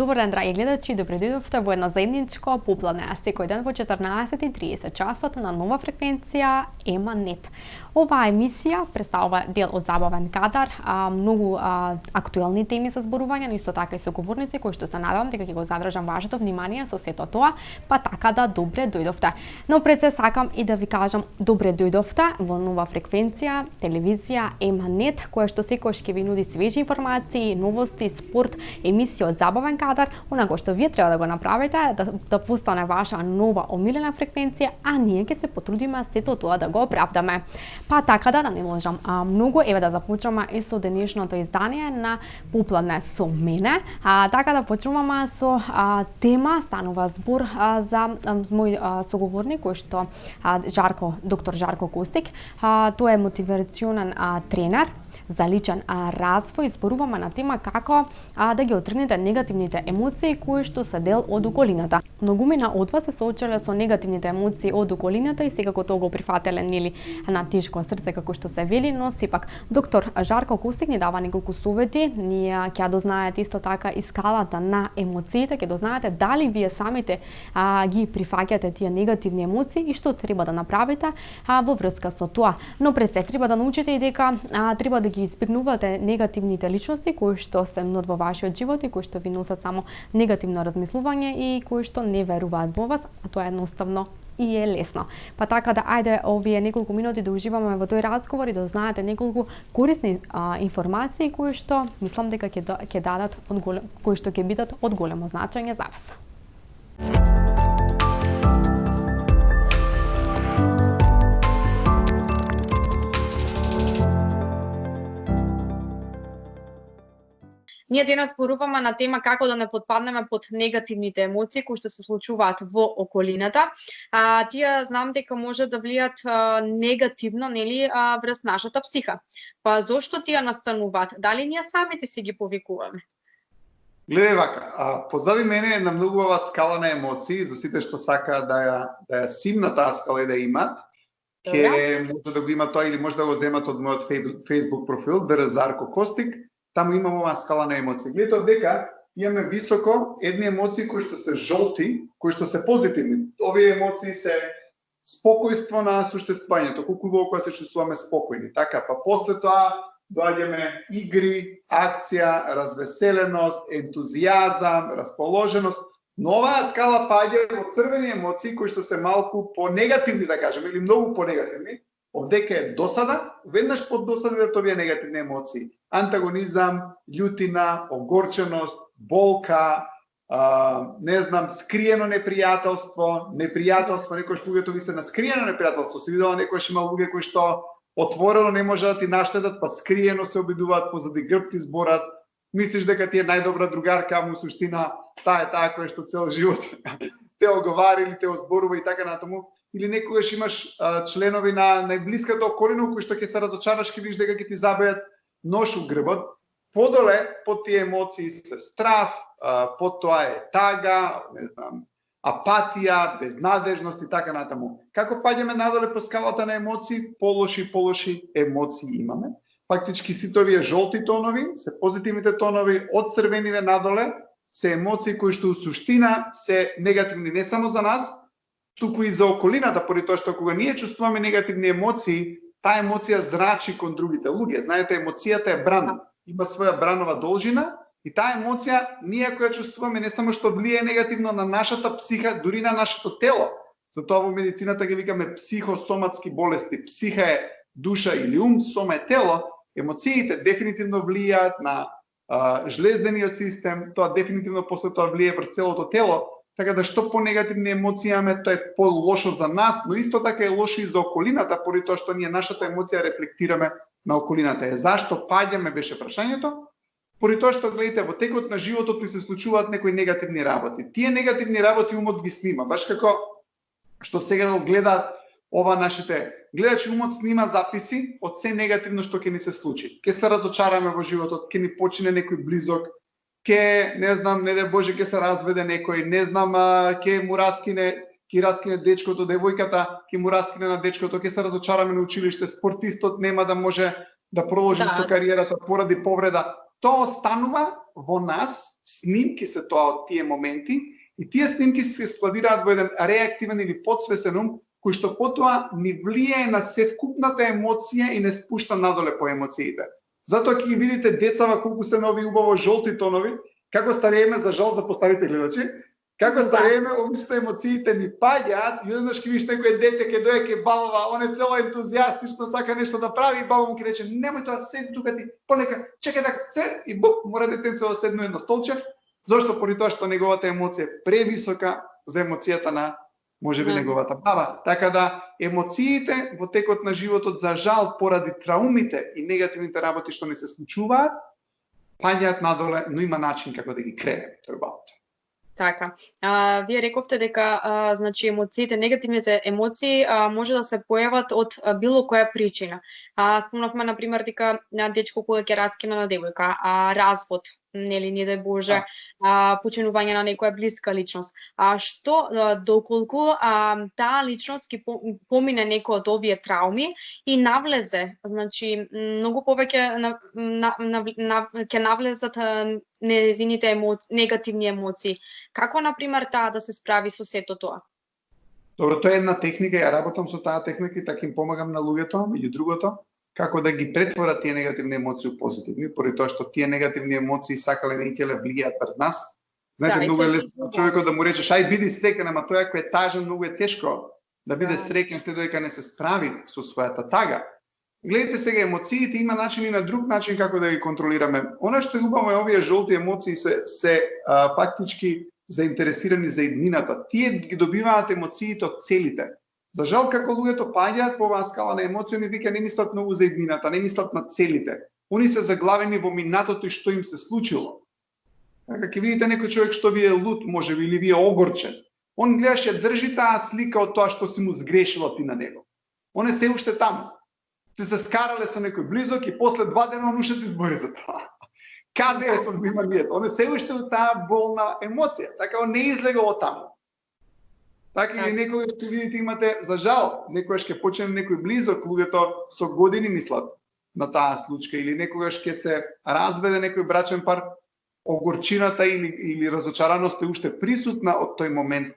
Добар ден, драги гледачи, добре дојдовте во едно заедничко попладне, секој ден во 14:30 часот на нова фреквенција Ема.нет. Оваа емисија представува дел од забавен кадар, многу актуелни теми за зборување, но исто така и соговорници кои што се надевам дека ќе го задржам вашето внимание со сето тоа, па така да добре дојдовте. Но пред се сакам и да ви кажам добре дојдовте во нова фреквенција телевизија Ема.нет, која што секогаш ќе ви нуди свежи информации, новости, спорт, емисија од забавен кадар, онако што вие треба да го направите да постане ваша нова омилена фреквенција, а ние ќе се потрудиме сето тоа да го оправдаме. Па така да не ложам многу, еве да започнеме и со денешното издание на Попладне со мене. Така да почнуваме со тема, станува збор за мој соговорник кој што доктор Жарко Костик. Тој е мотивационен тренер за личен развој. Зборуваме на тема како да ги отргнете негативните емоции кои што се дел од околината. Многумина од вас се соочиле со негативните емоции од околината и секако тоа го прифателе нели на тешко срце како што се вели, но сепак доктор Жарко Костик ни дава неколку совети. Ние ќе дознаете исто така и скалата на емоциите, ќе дознаете дали вие самите ги прифаќате тие негативни емоции и што треба да направите во врска со тоа. Но пред се треба да научите и дека треба да ги избегнувате негативните личности кои што се мнод во вашиот живот и кои што ви носат само негативно размислување и кои што не веруваат во вас, а тоа едноставно и е лесно. Па така да ајде овие неколку минути да уживаме во тој разговор и да знаете неколку корисни информации кои што мислам дека ќе дадат кои што ќе бидат од големо значење за вас. Ние денес зборуваме на тема како да не подпаднеме под негативните емоции кои што се случуваат во околината. Тие знам дека може да влијат негативно, нели, врз нашата психа. Па зошто тие настануваат? Дали ние самите си ги повикуваме? Гледај вака, позади мене е една многу убава скала на емоции за сите што сакаат да ја симна таа скала и да имат. Ке може да го има тоа или може да го земат од мојот Facebook профил Жарко Костик. Таму имам оваа скала на емоции. Гледате дека имаме високо едни емоции кои што се жолти, кои што се позитивни. Овие емоции се спокојство на суштествувањето, колку убаво кога се чувствуваме спокојни. Така, па после тоа доаѓаме игри, акција, развеселеност, ентузијазам, расположеност. Но оваа скала паѓа во црвени емоции кои што се малку понегативни, да кажеме, или многу понегативни. Овдека е досада, веднаш под досадите овие негативни емоции. Антагонизам, љутина, огорченост, болка, не знам, скриено непријателство, некој што луѓето ви се на скриено непријателство. Се видела некојаш има луѓе кои што отворено не може да ти наштедат, па скриено се обидуваат позади грб ти зборат. Мислиш дека ти е најдобра другарка, а му суштина таа е таа која што цел живот те оговари или те озборува и така натаму. Или некогаш имаш членови на најблиската околина кои што ќе се разочараш, ќе видиш дека ќе ти забијат нош у грбот. Подоле под тие емоции се страв, под тоа е тага, не знам, апатија, безнадежност и така натаму. Како паѓаме надоле по скалата на емоции, полоши емоции имаме. Фактички сите овие жолти тонови, се позитивните тонови од црвените надоле, се емоции кои што у суштина се негативни не само за нас, туку и за околината, поради тоа што кога ние чувствуваме негативни емоции, таа емоција зрачи кон другите луѓе. Знаете, емоцијата е бран, има своја бранова должина и таа емоција ние која чувствуваме не само што влие негативно на нашата психа, дури на нашето тело. Затоа во медицината ги викаме психосоматски болести. Психа е душа или ум, сома е тело. Емоциите дефинитивно влијаат на жлездениот систем, тоа дефинитивно после тоа влие врз целото тело. Така да што по-негативни емоции имаме, тоа е по-лошо за нас, но исто така е лошо и за околината, поради тоа што ние нашата емоција рефлектираме на околината. Зашто паѓаме беше прашањето? Поради тоа што гледате во текот на животот ни се случуваат некои негативни работи. Тие негативни работи умот ги снима, баш како што сега го гледаат ова нашите гледачи, умот снима записи од се негативно што ќе ни се случи. Ќе се разочараме во животот, ќе ни почине некој близок, не знам, не дај Боже, ќе се разведе некој, не знам, ќе раскине дечкото, девојката, ќе му раскине на дечкото, ќе се разочараме на училиште, спортистот нема да може да продолжи со кариерата поради повреда. Тоа останува во нас снимки се тоа од тие моменти и тие снимки се складираат во еден реактивен или подсвесен ум кој што потоа ни влијае на севкупната емоција и не спушта надоле по емоциите. Затоа ќе ги видите децава колку се нови убаво жолти тонови, како старееме, за жал за постарите гледачи, како старееме, обично емоциите ни паѓаат и еднаш ќе видиш некој дете ќе дојде ке бабава, он е цело ентузијастично, сака нешто да прави и баба му ќе рече немој тоа, седи тука ти, полека, чекај така, и буп, мора детенце да седне едно столче, зашто поради тоа што неговата емоција е превисока за емоцијата на можеби неговата баба. Така да емоциите во текот на животот за жал поради траумите и негативните работи што не се случуваат, паѓаат надоле, но има начин како да ги кренеме тој баут. Така. Вие рековте дека значи емоциите, негативните емоции може да се појават од било која причина. Спомнавме на пример дека дечко кога ќе раскина на девојка, развод, нели не дај Боже, починување на некоја блиска личност. Што доколку таа личност ќе помине некој од овие трауми и навлезе, значи многу повеќе ќе навлезат нејзините негативни емоции. Како на пример таа да се справи со сето тоа? Добро, тоа е една техника, ја работам со таа техника и така им помагам на луѓето или другото, како да ги претворат тие негативни емоции у позитивни, поради тоа што тие негативни емоции сакале не ќе влијаат пред нас. Знаете, многу е лесно човекот да му речеш ај биди среќен, ама тоа кој е тажен многу е тешко да биде среќен се додека не се справи со својата тага. Гледате сега, емоциите има начин и на друг начин како да ги контролираме. Она што е убаво е овие жолти емоции се фактички заинтересирани за иднината. Тие ги добиваат емоциите од целите. За жал, како луѓето паѓаат по оваа скала на емоции, они вика не мислат многу за иднината, не мислат на целите. Они се заглавени во минатото и што им се случило. Така ќе видите некој човек што ви е лут, можеби, или ви е огорчен. Он гледаше, држи таа слика од тоа што си му сгрешила ти на него. Он е се уште таму. Се скарале со некој близок и после 2 дена он уште ти збори за тоа. Каде е со вниманието? Он е се уште у таа болна емоција. Така он не излега од таму. Така или некогаш ќе видите имате, за жал, некогаш ќе почне некој близок, луѓето со години мислат на таа случка, или некогаш ќе се разведе некој брачен пар, огорчината или разочараност е уште присутна од тој момент.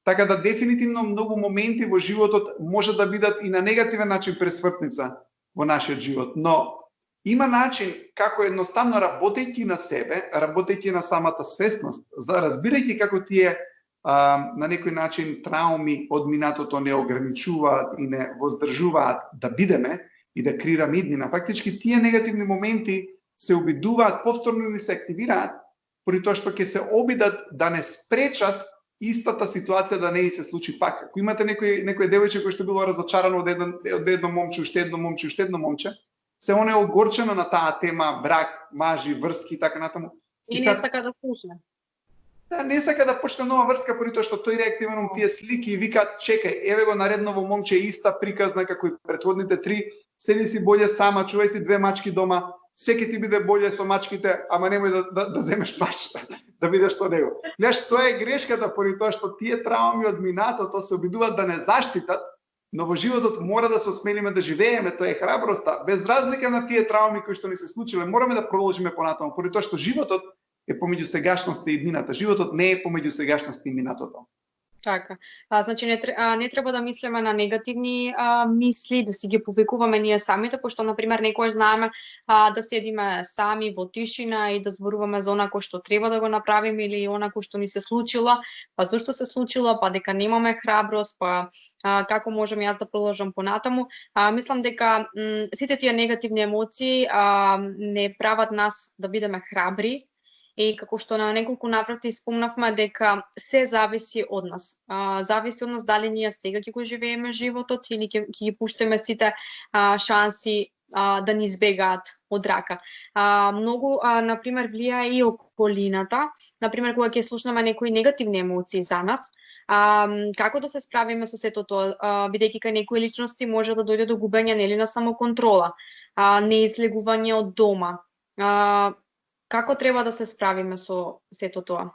Така да дефинитивно многу моменти во животот може да бидат и на негативен начин пресвртница во нашиот живот, но има начин како едноставно работејќи на себе, работејќи на самата свесност, разбирајќи како тие на некој начин трауми од минатото не ограничуваат и не воздржуваат да бидеме и да креираме иднина. Фактички тие негативни моменти се обидуваат повторно или се активираат поради тоа што ќе се обидат да не спречат истата ситуација да не и се случи пак. Ако имате некој девојче кој што било разочарано од едно момче, уште едно момче, уште едно момче, се он е огорчено на таа тема брак, мажи, врски и така натаму. И не сака да слушне. Да, не сака да почне нова врска поради тоа што тој реактивно тие слики и вика чекај, еве го наредново момче иста приказна како и претходните 3, седи си боле сама, чувај си 2 мачки дома, секи ти биде боле со мачките, ама немој да земеш маш, да бидеш со него. Гледаш, тоа е грешката поради тоа што тие трауми од минатото се обидуваат да не заштитат, но во животот мора да се осмелиме да живееме, тоа е храброста. Без разлика на тие трауми кои што ни се случиле, мораме да продолжиме понатаму, поради тоа што животот е помеѓу сегашноста и иднината. Животот не е помеѓу сегашноста и минатото. Така. Значи не треба да мислиме на негативни мисли, да си ги повикуваме ние самите, пошто на пример некојаш знаеме да седиме сами во тишина и да зборуваме за она кој што треба да го направиме или она кој што ни се случило, па зошто се случило, па дека немаме храброст, па како можам јас да продолжам понатаму. Мислам дека сите тие негативни емоции не прават нас да бидеме храбри. И како што на неколку наврати спомнавме дека се зависи од нас. Зависи од нас дали ние сега ќе го живееме животот или ќе ги пуштиме сите шанси да ни избегаат од рака. Многу, например, влијае и околината. Например, кога ќе слушнеме некои негативни емоции за нас, како да се справиме со сето тоа, бидејќи кај некои личности може да дојде до губење нели на самоконтрола, неизлегување од дома. Како треба да се справиме со сето тоа?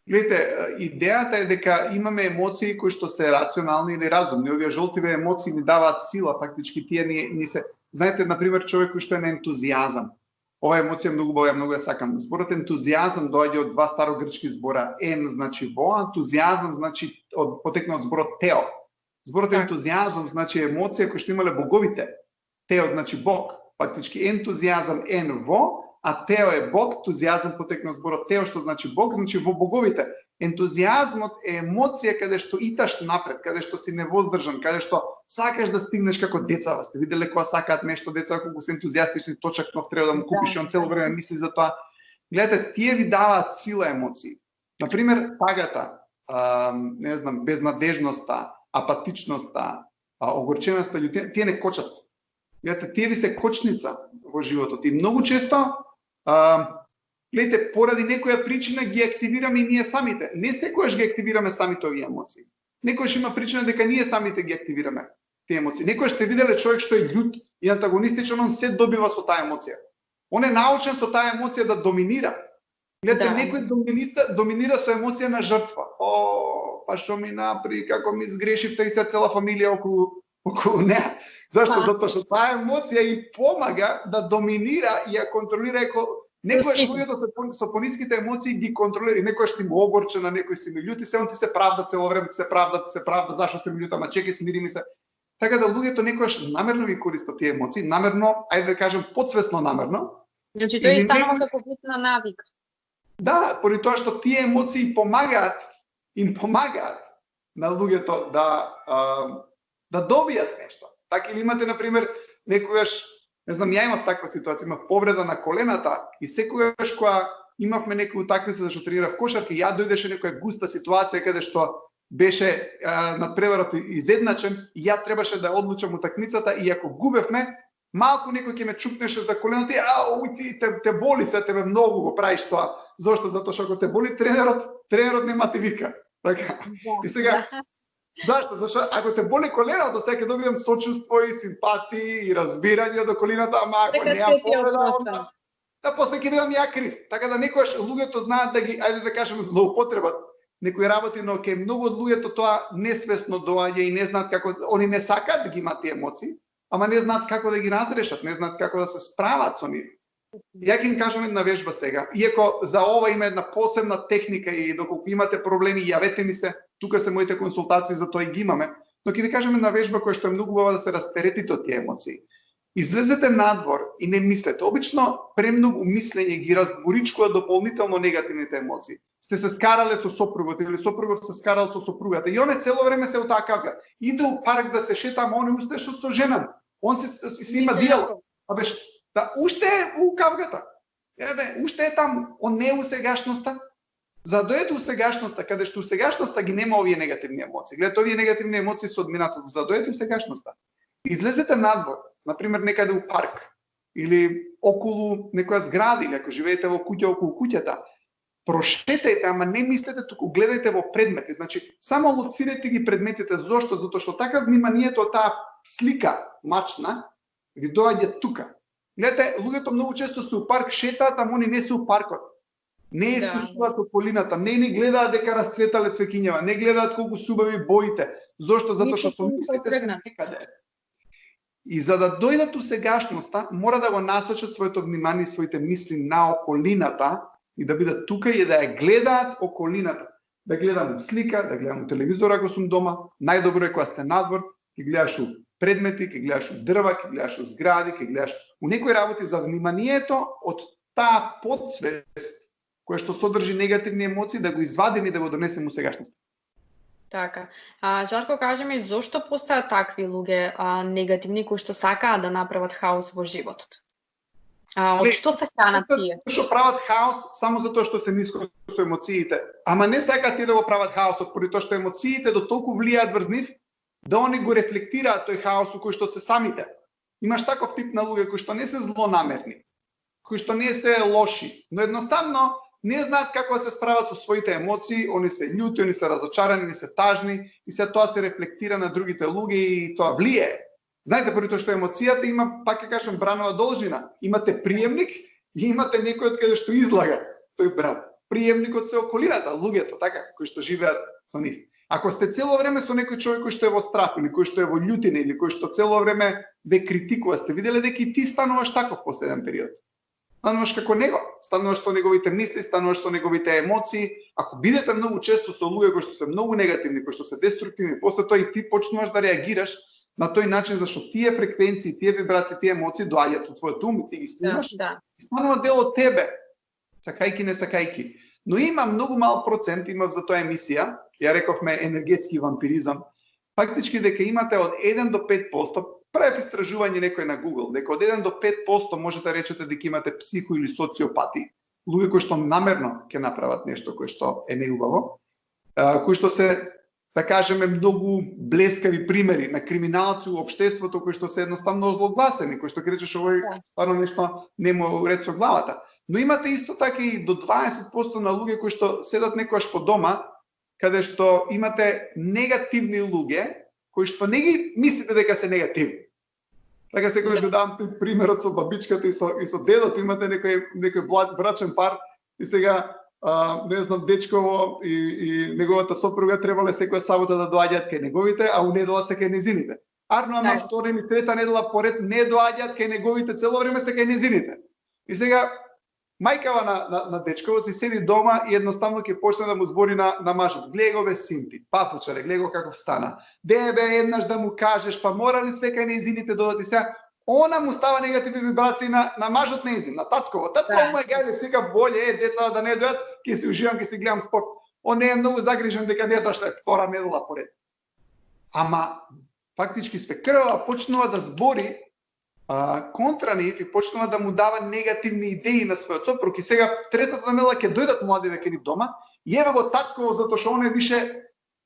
Гледате, идејата е дека имаме емоции кои што се рационални или разумни. Овие жолтиве емоции ни даваат сила, фактички тие ни се... Знаете, например, човек кој што е на ентузијазам. Ова емоција е многу убава, многу ја сакам. Зборот ентузијазам доаѓа од два старогрчки збора. Значи во, ентузијазам значи потекна од зборот тео. Зборот ентузијазам значи емоција која што имале боговите. Тео значи Бог. Фактички ентузијазам во, а тео е Бог, ентузијазам потекна од зборот тео, што значи Бог, значи во боговите. Ентузијазмот е емоција каде што иташ напред, каде што си невоздржан, каде што сакаш да стигнеш како децава. Сте виделе кога сакаат нешто деца, колку се ентузијастични, точак нов треба да му купиш и он цело време мисли за тоа. Гледате, тие ви даваат сила емоции. Например, тагата, не знам, безнадежноста, апатичноста, огорченоста, тие не кочат. Гледате, тие ви се кочница во животот. И многу често, гледате, поради некоја причина ги активираме и ние самите. Не секојаш ги активираме самите овие емоции. Некојаш има причина дека ние самите ги активираме тие емоции. Некојаш сте виделе човек што е љут и антагонистичен, он се добива со таа емоција. Он е научен со таа емоција да доминира. Гледате, некој доминира со емоција на жртва. Па што ми напри, како ми сгрешивте и се цела фамилија околу неа. Зашто? Затоа што таа емоција и помага да доминира и ја контролира. Некојаш луѓето со пониските емоции ги контролира. Некојаш си му огорчена, некој си ми љути, се он ти се правда цело време, ти се правда, зашто се ми љута, ма чекај, смири ми се. Така да луѓето некојаш намерно ги користат тие емоции, намерно, ајде да кажем подсвесно намерно. Значи тоа е станува како вид на навик. Да, поради тоа што тие емоции им помагаат на луѓето да добијат нешто. Така или имате, например, некојаш, не знам, ја имав таква ситуација, имав повреда на колената и секогаш кога имавме некој утакмица зашто тренирав кошарка, ја дојдеше некоја густа ситуација каде што беше надпреварот изедначен и ја требаше да одлучам утакмицата и ако губевме, малку некој ќе ме чупнеше за коленото и те боли се, тебе многу го правиш тоа. Зошто? Затоа што ако те боли тренерот нема ти вика. Така. И сега зашто? Зашто ако те боли коленото, сега ќе добијам сочувство и симпатија и разбирање до колената, ама ако неа повреда, да после ќе бидам ја крив. Така да некојаш луѓето знаат да ги, ајде да кажеме, злоупотребат некои работи, но ке многу од луѓето тоа несвесно доаѓа и не знаат како, они не сакаат да ги имаат тие емоции, ама не знаат како да ги разрешат, не знаат како да се справат со нив. Ја ќе им кажам една вежба сега. Иако за ова има една посебна техника и доколку имате проблеми, јавете ми се. Тука се моите консултации, за тоа и ги имаме. Но ќе ви кажам една вежба која што е многу убава да се растеретите од тие емоции. Излезете надвор и не мислете. Обично премногу мислење ги разборичкува дополнително негативните емоции. Сте се скарале со сопругот или сопругот се скарал со сопругата и он цело време се утакавга. Иде у парк да се шета, ама он е уште што со жена. Он си има диалог. Абе, да, уште е у кавгата. Уште е там. Он не е у сегашноста. За да дојде у сегашноста, каде што у сегашноста ги нема овие негативни емоции. Гледате, овие негативни емоции се од минатото. За да дојде у сегашноста. Излезете надвор, например некаде у парк или околу некоја зграда или ако живеете во куќа околу куќата. Прошетајте, ама не мислете, туку гледајте во предмети. Значи, само лоцирајте ги предметите. Зошто? Затоа што така вниманието, таа слика мачна ви доаѓа тука. Гледате, луѓето многу често се у парк шетаат, ама они не се у паркот. Не искусуваат околината, не гледаат дека расцветале цвеќињава, не гледаат колку субави боите. Зошто? Затоа што со мислите се некаде. И за да дојдат у сегашноста, мора да го насочат своето внимание и своите мисли на околината и да бидат тука и да ја гледаат околината. Да гледам слика, да гледам телевизор ако сум дома, најдобро е кога сте надвор, ќе гледаш у предмети, ќе гледаш у дрва, ќе гледаш у згради, ќе гледаш у некои работи за вниманието од таа подсвест која што содржи негативни емоции, да го извадиме и да го донесеме у сегашноста. Така. Жарко, кажи ми, зошто постојат такви луѓе негативни кои што сакаат да направат хаос во животот? Од што се хранат тие? Што прават хаос само затоа што се ниско со емоциите. Ама не сакаат тие да го прават хаосот, поради тоа што емоциите до толку влијаат врз нив, да они го рефлектираат тој хаос кој што се самите. Имаш таков тип на луѓе кои што не се злонамерни, кои што не се лоши, но едноставно не знаат како да се справат со своите емоции, они се љути, они се разочарани, они се тажни и се тоа се рефлектира на другите луѓе и тоа влијае. Знаете, поради тоа што емоцијата има, пак ќе кажам, бранова должина. Имате приемник и имате некој од каде што излага тој бран. Приемникот се околината, луѓето, така, кои што живеат со нив. Ако сте цело време со некој човек кој што е во страх или кој што е во љутина или кој што цело време ве критикува, сте виделе дека и ти стануваш таков последен период. стануваш како него, стануваш со неговите мисли, стануваш со неговите емоции. Ако бидете многу често со луѓе кои што се многу негативни, кои што се деструктивни, после тоа и ти почнуваш да реагираш на тој начин зашто тие фреквенции, тие вибрации, тие емоции доаѓаат од твојот ум и ти ги снимаш, и станува дел од тебе, сакајки не сакајки. Но има многу мал процент, имав за тоа емисија, ја рековме енергетски вампиризам, фактички дека имате од 1 до 5%, правев истражување некој на Google, дека од 1 до 5% можете да речете дека имате психо или социопати, луѓе кои што намерно ќе направат нешто кој што е неубаво, кои што се, да кажеме, многу блескави примери на криминалци у општеството кои што се едноставно озлогласени, кои што ќе речеш овој стварно нешто не му е уред со главата. Но имате исто така и до 20% на луѓе кои што седат некојаш по дома, каде што имате негативни луѓе, кои што не ги мислите дека се негативни. Така секогаш го давам тој примерот со бабичката и со дедото, имате некој брачен пар и сега не знам, дечково и неговата сопруга требале секоја сабота да доаѓаат кај неговите, а у недела се кај незините. Арно, ама втора или трета недела поред не доаѓаат кај неговите, цело време се кај незините. И сега мајкава на дечково си седи дома и едноставно ќе почне да му збори на мажот. Глеј го бе син ти, папучаре, глеј го каков стана. Де бе еднаш да му кажеш, па мора ли све кај незините додати сега? Она му става негативни вибрации на мажот незин, на татково. Татково му е гајле, сега боле децата да не дојат, ќе се уживам, ќе се гледам спорт. Он не е многу загрижен дека не дошла втора недела поред. Ама фактички свекрва почнува да збори контра нив и почнува да му дава негативни идеи на својот сопруг. И сега третата недела ќе дојдат младиве кај нив дома, и еве го татково затоа што он е више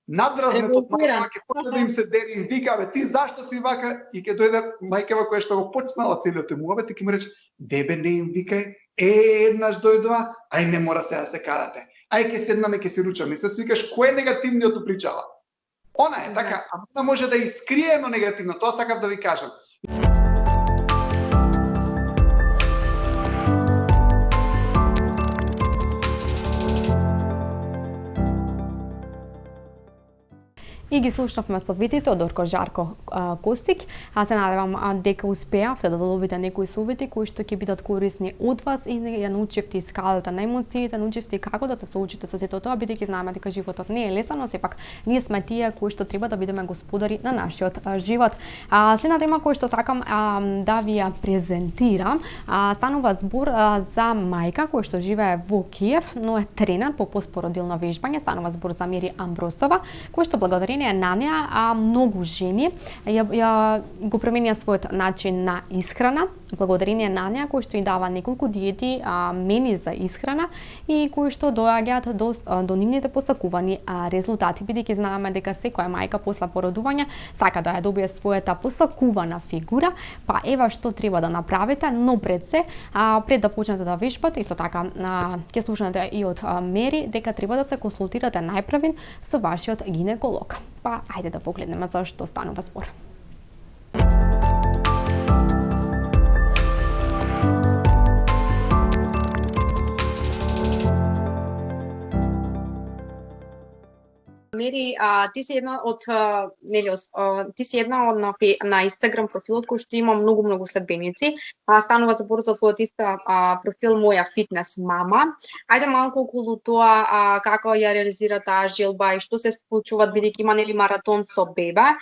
надразнет од мајкава, ќе почне да им се дери и вика, бе, ти зашто си вака? И ќе дојде мајкава која што го почнала целиот муабет и ќе му рече, дебе не им викај, еднаш дојдова, ај не мора сега да се карате. Ај ќе седнаме, ќе се ручаме. И се свикаш кој е негативниот причала? Она е така, а она може да искрие едно негативно, тоа сакав да ви кажам. И ги слушнавме советите од доктор Жарко Костик. Аз се надевам дека успеавте да доловите некои совети кои што ќе бидат корисни од вас и ја научивте скалата на емоциите, научивте како да се соочите со сето тоа, бидејќи знаеме дека животот не е лесен, но сепак ние сме тие кои што треба да бидеме господари на нашиот живот. Следната тема која што сакам да ви ја презентирам, станува збор за мајка која што живее во Киев, но е тренер по постпородилно вежбање. Станува збор за Мери Амбросова, која што благодарение на неа многу жени ја го променија својот начин на исхрана, благодарение на неа кој што им дава неколку диети, мени за исхрана и кои што доаѓаат до нивните посакувани резултати, бидејќи знаеме дека секоја мајка после породување сака да ја добие својата посакувана фигура, па ева што треба да направите, но пред се, пред да почнете да вежбате, исто така ќе слушнете и од Мери дека треба да се консултирате најпрвен со вашиот гинеколог. Па, ајде да погледнеме за што станува збор. Мери, ти си една од на Инстаграм профилот кој што има многу следбеници. Станува збор за твојот профил Моја фитнес мама. Ајде малку околу тоа како ја реализира таа желба и што се случува бидејќи има маратон со бебе,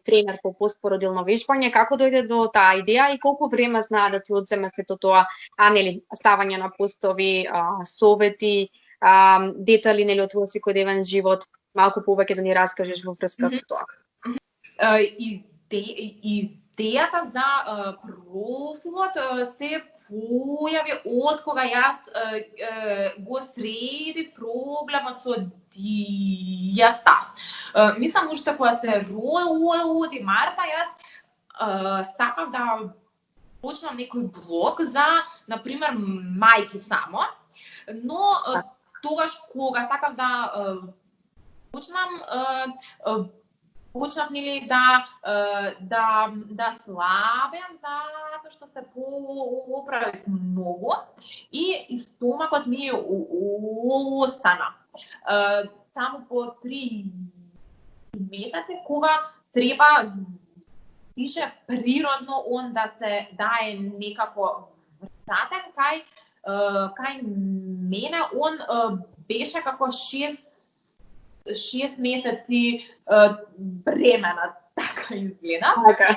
тренер по постпородилно вежбање, како дојде до таа идеја и колку време знае да ти одземе сето тоа, ставање на постови, совети, детали од твојот секојдневен живот. Малку повеќе да ни раскажеш во врска со тоа. Идејата за профилот се појави од кога јас го средив проблемот со диастаз. Мислам уште кога се роди Марта, јас сакав да почнам некој блог за, например, мајки само, но тогаш кога сакав да почнав да слабеам затоа што се поправив многу и стомакот ми остана. Само по 3 месеци кога треба више природно он да се дае некако затем кај мене он беше како 6 месеци бремена, така изгледа. Така.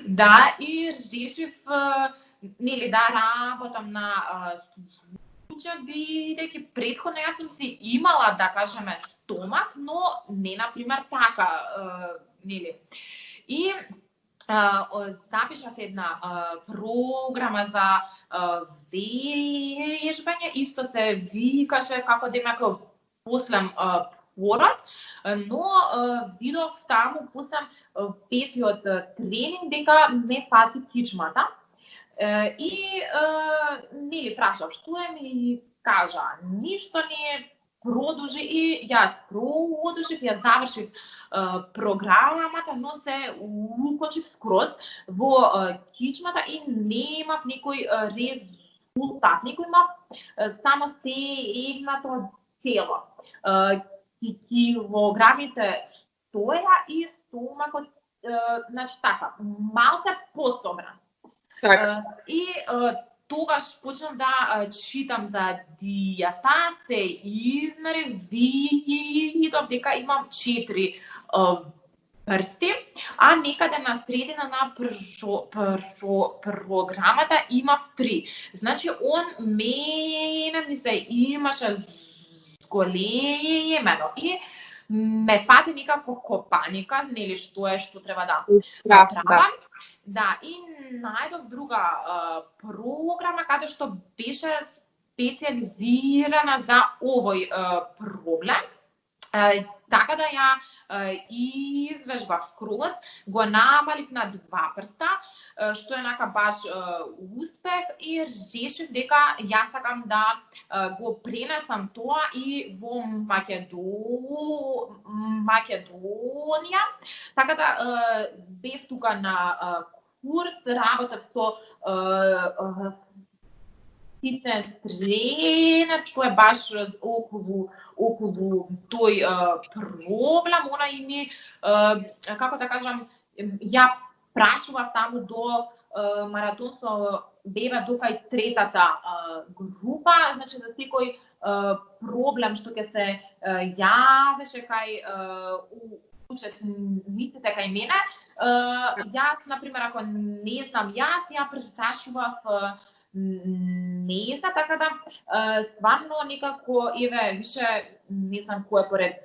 Да, и решив нели да работам на случај, бидејќи претходно јас сум си имала, да кажеме, стомак, но не на пример така, нели. И запишав една програма за вежбање, исто се викаше како демек послем пород, но видов таму послем петиот тренинг дека ме фати кичмата. И нели прашав што е, ми кажа ништо не продолжи и јас продолжив, ја завршив програмата, но се укочив скроз во кичмата и немав никој резултат, никој имав само стегнато тело. Килограмите стоја и стомакот, значи така, малце подсобран. И тогаш почнав да читам за диастаз, се измерив, видов дека имам 4 прсти, а некаде на средина на програмата имав 3. Значи он мене ми се имаше големено и ме фати некако паника, нели што треба да направам. Да, и најдов друга програма каде што беше специјализирана за овој проблем. Така да ја извежбав скроз, го намалив на 2 прста, што е нака баш успех и решив дека јас сакам да го пренесам тоа и во Македонија. Така да бев тука на курс, работев со фитнес тренер, што е баш околу тој проблем, она и ми, како да кажам, ја прашував таму до маратонско бева до кај третата група, значи за секој проблем што ќе се јавеше кај учесниците кај мене, јас, например, ако не знам јас, ја прашував нејза, така да стварно некако, еве, више, не знам кој е поред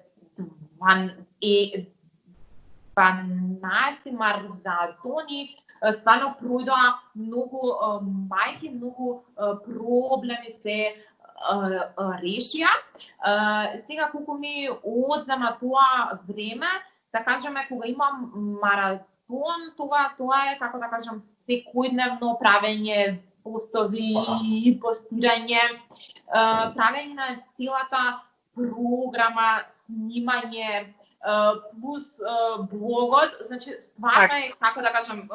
12 маратони, стварно пројдоа многу мајки, многу проблеми се решија. Сега колку ми одзема тоа време, да кажеме, кога имам маратон, тоа е, како да кажам, секојдневно правење постови, постирање, правење на целата програма, снимање, плюс блогот, значи стварно е, како да кажам,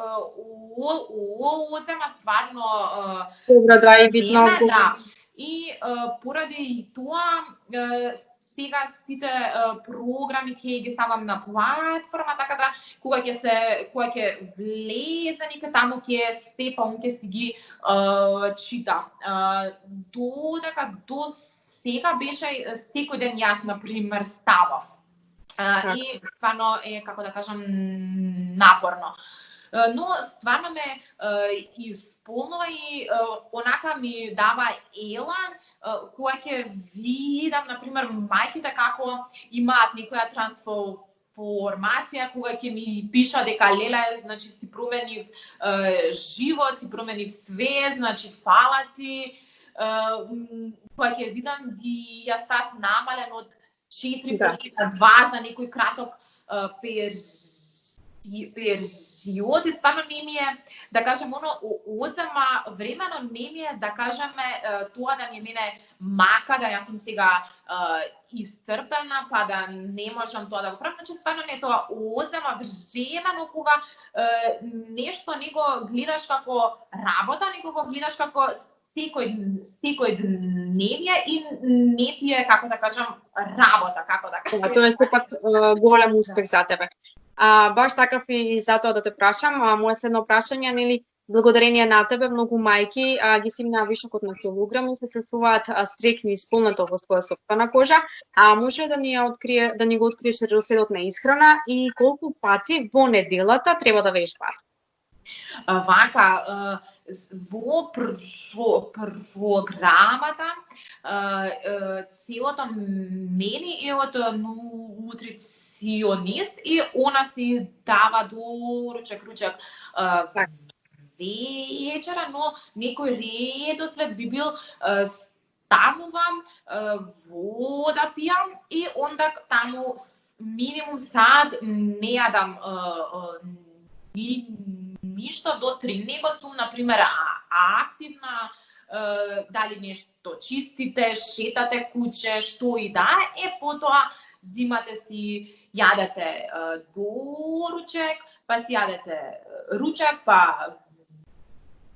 одзема стварно добро, да, и битно. да. И поради тоа сега сите програми ќе ги ставам на платформа, така да кога ќе влезе некаде таму ќе се па он ќе си ги чита. Додека до сега беше секој ден јас на пример ставав. И стварно е, како да кажам, напорно. Но стварно ме исполнува и онака ми дава елан кога ќе видам, например, мајките како имаат некоја трансформација, кога ќе ми пиша дека леле, значи си променив живот, си променив све, значи фала ти, кога ќе видам диастаз намален од 4 на 2 за некој краток период, и стварно не ми е, да кажем, оно одзема времено, не ми е, да кажеме, тоа да ми мене мака, да јас сум сега исцрпена, па да не можам тоа да го правам, значи стварно не, тоа одзема времено кога нешто не го гледаш како работа, него го гледаш како секој дневје и не ти е, како да кажам, работа, како да кажам. Тоа е сепак голем успех за тебе. Баш такав и затоа да те прашам, моје следно прашање, нели, благодарение на тебе многу мајки ги симнаа вишокот на килограми и се чувствуваат стрекни и исполнето во своја сопствена кожа. Може да ни го откриеш реdoследот на исхрана и колку пати во неделата треба да вежбаат? Вака, во програмата целото мене е од нутриционист и она си дава доручек вечера, но некој редослед би бил станувам, вода пијам и онда таму минимум сад не јадам ништо до 3. Него сум, например, активна, дали нешто чистите, шетате куќе, што и да, потоа зимате си, јадете доручек, па си јадете ручек, па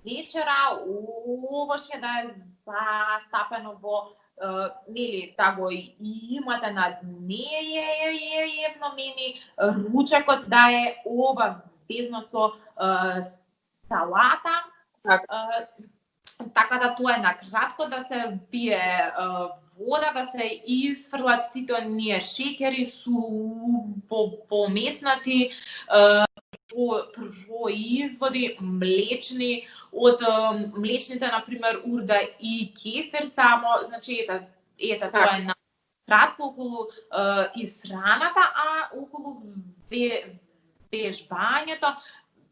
вечера, овош е да е застапено во, нели, да го имате на дневно меню, ручекот да е обавезно со салата. Така да тоа е накратко, да се пие вода, да се изфрлат сите оние шеќери, помеснати, производи млечни, од млечните, например, урда и кефир само, значи, ета тоа е накратко околу исхраната, околу вежбањето,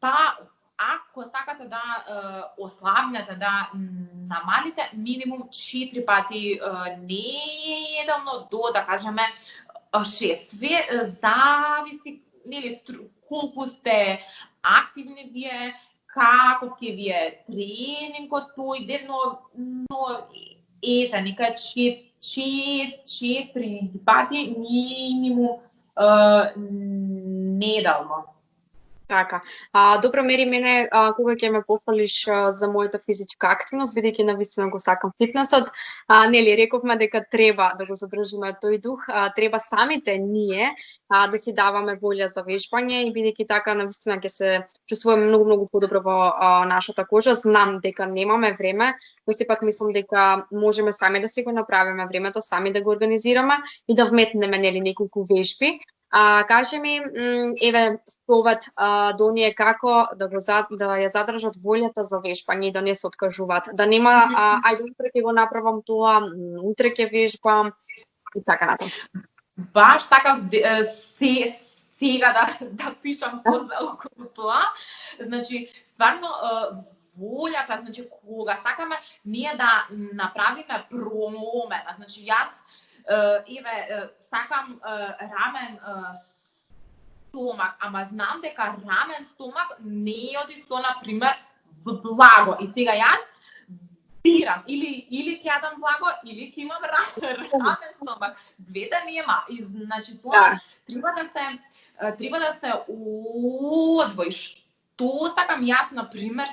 па ако сакате да ослабнете, да намалите минимум 4 пати неделно до, да кажеме, 6. Све зависи, нели, колку сте активни вие, како ќе ви е тренингот тој, но ета, нека 4 пати минимум неделно. Така. Добро, Мери, мене кога ќе ме пофалиш за мојата физичка активност, бидејќи навистина го сакам фитнесот, нели рековме дека треба да го задржиме тој дух, треба самите ние да си даваме волја за вежбање и бидејќи така навистина ќе се чувствуваме многу подобро во нашата кожа. Знам дека немаме време, но сепак мислам дека можеме сами да си го направиме времето, сами да го организираме и да вметнеме, нели, неколку вежби. Кажи ми, еве, совет до оние како да ја задржат волјата за вежбање и да не се откажуваат. Да нема, ајде утре ќе го направам тоа, утре ќе вежбам и така натаму. Баш така сега да пишам околу тоа. Значи, стварно волјата, значи кога сакаме ние да направиме промена. Значи јас еве, сакам рамен стомак, ама знам дека рамен стомак не оди со, например, благо. И сега јас бирам, или ќе јадам благо, или ќе имам рамен стомак. Двете нема. И значи тоа треба да се одвои. Што сакам јас, например,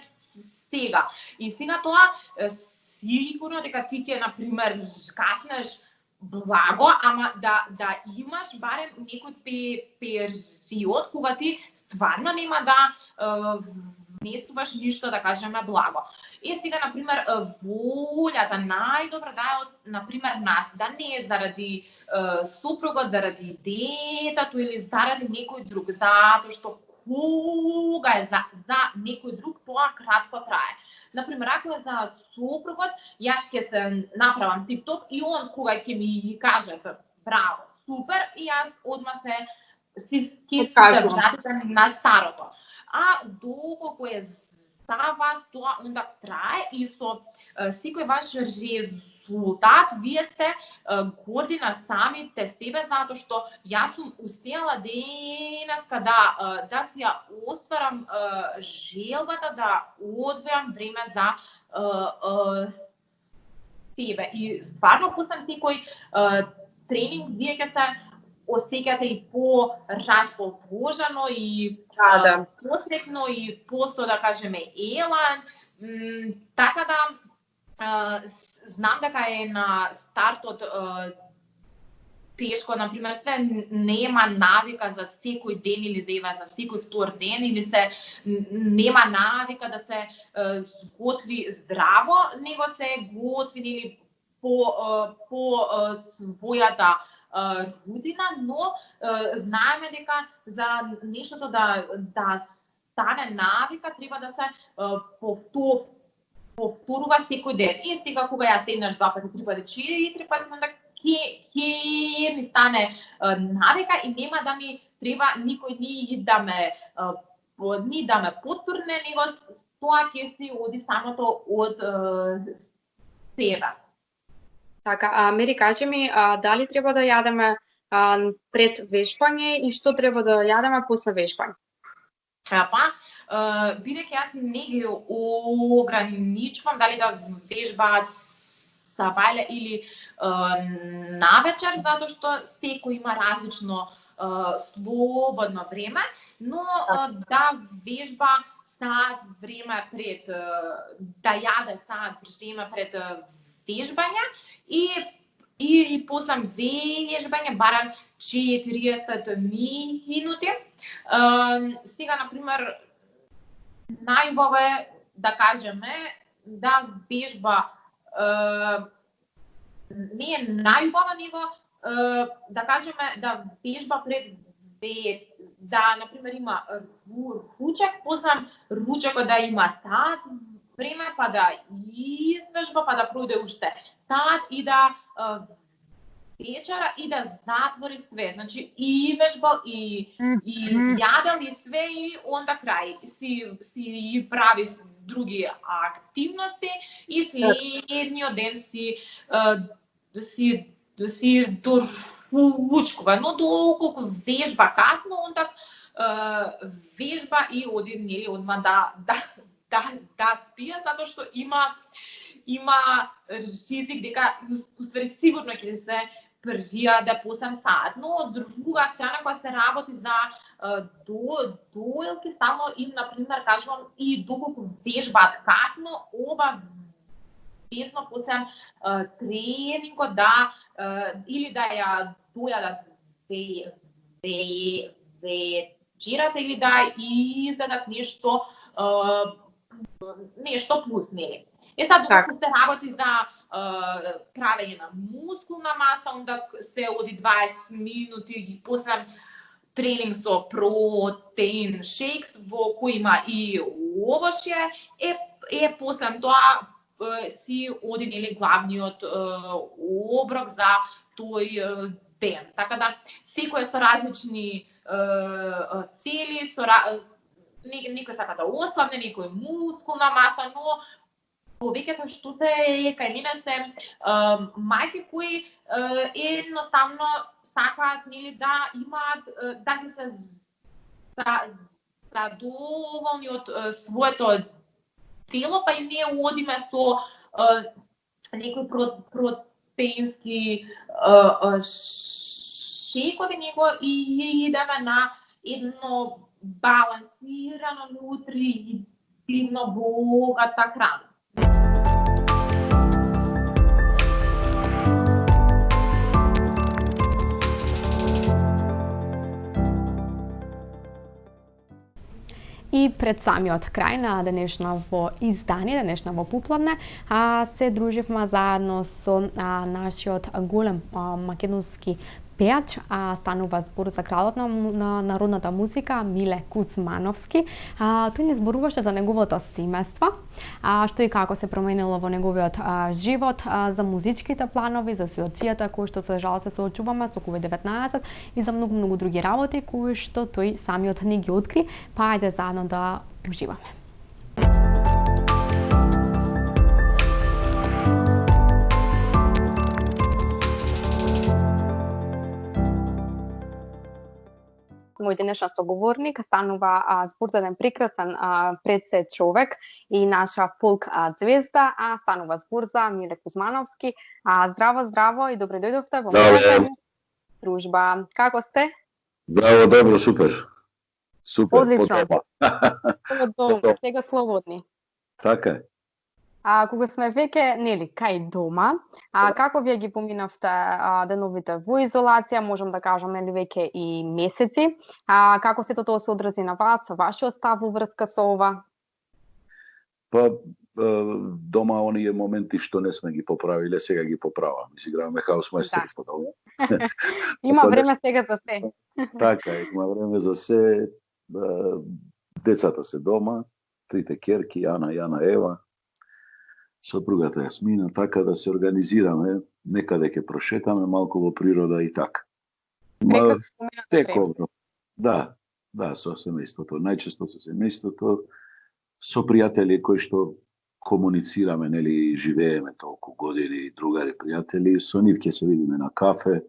сега. И сега тоа сигурно дека ти ќе, например, каснеш благо, ама да имаш барем некој период кога ти стварно нема да внесуваш ништо, да кажеме, благо. Сега, например, волјата најдобра да е од, например, нас, да не е заради сопругот, заради детето или заради некој друг, затоа што кога е за некој друг, тоа кратко трае. Например, ако е за сопругот, јас ќе се направам тип-топ и он кога ќе ми каже браво, супер, и јас одма ќе се вратите на старото. Доколку е за вас, тоа онда трае и со секој ваш резултат вие сте горди на самите себе, затоа што јас сум успеала денеска да си ја остварам желбата да одвојам време за себе. И стварно после секој тренинг вие ќе се осеќате и по-расположено и посретно и посто, да кажеме, елан. Така да знам дека е на стартот тешко, например, се нема навика за секој ден или за секој втор ден, или се нема навика да се готви здраво, него се готви или по својата рутина, но знаеме дека за нештото да стане навика треба да се повторува секој ден. И сега кога ја седнеш 2 пати, 3 пати, 4 пати, onda ќе ми стане навика и нема да ми треба никој ни да ме потпрне, него тоа ќе си оди самото од себе. Така, Мери, кажи ми, дали треба да јадеме пред вежбање и што треба да јадеме после вежбање? Бидејќи јас не ги ограничувам дали да вежбаат сабајле или навечер, затоа што секој има различно слободно време, но да вежба саат време пред, да јаде саат време пред вежбање и после вежбање барам 40 минути. Сега, например, најубаво е да кажеме да вежба не е најубава, него да кажеме да вежба пред да, например, има ручек, после ручекот да има саат време, па да извежба, па да пројде уште саат и да вечера и да затвори све. Значи и вежбал и јадел и све и онда крај си прави други активности и следниот ден си доручкува. Но доколку вежба касно, онда вежба и оди нели одма да спија, затоа што има ризик дека уствари сигурно ќе се пријаде по 8 саат, но од друга страна кога се работи за доилки, само им, например, кажувам и доколку вежбаат касно, оба весно после тренингот да или да ја дојадат вечерата или да изедат нешто плюс, нели? Сад, доколку се работи за правење на мускулна маса, онда се оди 20 минути и после тренинг со протеин шейкс, во кој има и овошје, после тоа си оди нели главниот оброк за тој ден. Така да секој со различни цели, некој сака да ослабне, некој мускулна маса, но повеќето што се кај мене се мајки кои едноставно сакаат нели да имаат да ги се задоволни од своето тело, па и ние одиме со некои протеински шејкови, него и идеме на едно балансирано, нутритивно богата храна. И пред самиот крај на денешново издание, денешново попладне, се друживме заедно со нашиот голем македонски пејач, станува збор за кралот на народната музика Миле Кузмановски. Тој не зборуваше за неговото семејство, што и како се променило во неговиот живот, за музичките планови, за ситуацијата кои што за жал се соочуваме со COVID-19 и за многу други работи кои што тој самиот не ги откри. Па ајде заедно да уживаме. Мој денешен соговорник станува збор за еден прекрасен председ човек и наша фолк звезда, станува збор за Миле Кузмановски. Здраво и добре дојдовте во мојата дружба. Како сте? Браво, добро, супер. Одлично. Добро, сега слободни. Така е. Кога сме веќе, нели, кај дома, како вие ги поминавте деновите во изолација, можам да кажам, нели, веќе и месеци, како сето тоа се одрази на вас, вашиот став во врска со ова? Па, дома оние моменти што не сме ги поправиле, сега ги поправаме. Изиграваме хаусмајстори по дома. Има време сега за се. Така, има време за се. Децата се дома, трите керки, Јана, Ева, сопругата Јасмина, така да се организираме, некаде ќе прошетаме малку во природа и така. Река се споменате тековно. Да, со семејството. Најчесто со семејството, со пријатели кои што комуницираме, нели, живееме толку години, другари, пријатели, со нив ќе се видиме на кафе,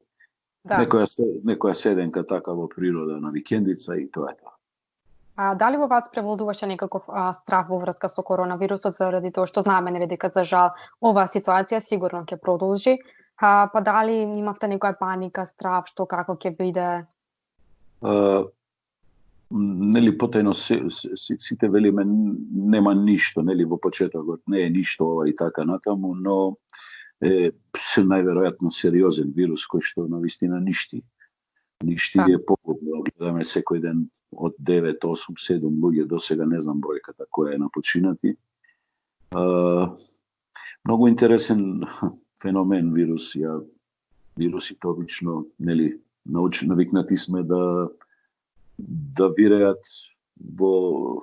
некоја седенка така во природа на викендица и тоа е тоа. Дали во вас превладуваше некаков страх во врска со коронавирусот, заради тоа што знаеме, нели, дека за жал оваа ситуација сигурно ќе продолжи, па дали имавте некоја паника, страв, што како ќе биде? Нели, потајно сите велиме нема ништо, нели, во почетокот не е ништо ова и така натаму, но е најверојатно сериозен вирус кој што навистина ништи. Ништи е погубно. Гледаме секој ден од 9, 8, 7 луѓе до сега, не знам бројката која е на починати. Многу интересен феномен вирус. Вирусите обично, нели, навикнати сме да виреат во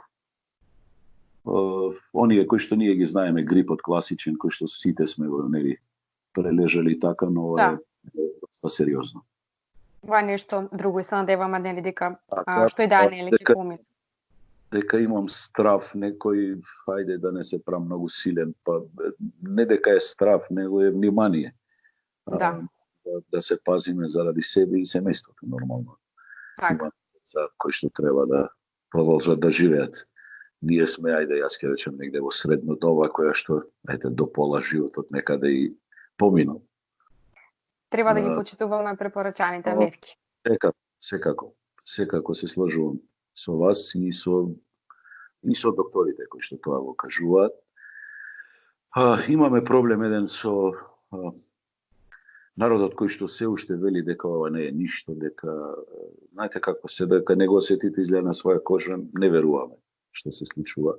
оние кои што ние ги знаеме, грипот класичен, кој што сите сме го, нели, прележали така, но е доста сериозно. Ова е нешто друго и се надеваме, нели, дека што и да нели ќе помине. Дека имам страв, некој, хајде да не се прав многу силен, па не дека е страв, него е внимание. Да се пазиме заради себе и семејството, нормално. Така. За кои што треба да продолжат да живеат. Ние сме, ајде, јас ќе речем, негде во средно доба, која што, до пола животот некаде и поминал. Треба да ги почитуваме препорачаните мерки. Секако се сложувам со вас и со докторите кои што тоа го кажуваат. Имаме проблем еден со народот кој што се уште вели дека ова не е ништо, дека знаете како се, дека не го осетите изгледа на своја кожа, не веруваме што се случува.